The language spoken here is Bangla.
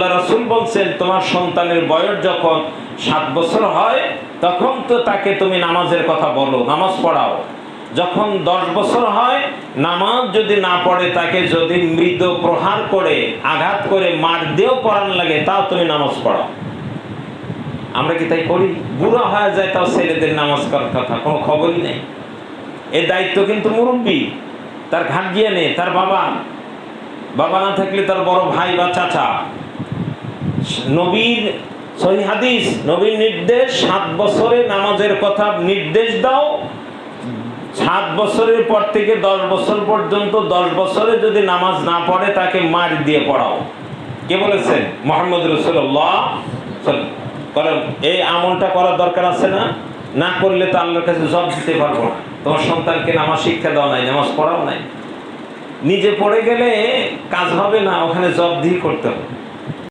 আল্লাহ রাসূল বলছেন তোমার সন্তানের বয়স যখন 7 বছর হয় তখন তো তাকে তুমি নামাজের কথা বলো, নামাজ পড়াও। যখন 10 বছর হয়, নামাজ যদি না পড়ে তাকে যদি মৃদু প্রহার করে আঘাত করে মার দিয়েও পড়ান লাগে তাও তুমি নামাজ পড়াও। আমরা কি তাই করি? বুড়া হয়ে যায় তাও ছেলেদের নামাজ করার কথা কোনো খবরই নেই। এই দায়িত্ব কিন্তু মুরব্বী, তার গার্জিয়ানে, তার বাবা, বাবা না থাকলে তার বড় ভাই বা চাচা। নবীর সহিহ হাদিস, নবীর নির্দেশ 7 বছরে নামাজের কথা নির্দেশ দাও। 7 বছরের পর থেকে 10 বছর পর্যন্ত, 10 বছরে যদি নামাজ না পড়ে তাকে মার দিয়ে পড়াও। কে বলেছেন? মুহাম্মদ রাসূলুল্লাহ। কারণ এই আমলটা করার দরকার আছে না? না করলে তো আল্লাহর কাছে জবাব দিতে পারবো না। তোমার সন্তানকে নামাজ শিক্ষা দেওয়া নাই, নামাজ পড়াও নাই, নিজে পড়ে গেলে কাজ হবে না, ওখানে জবাবদিহি করতে হবে।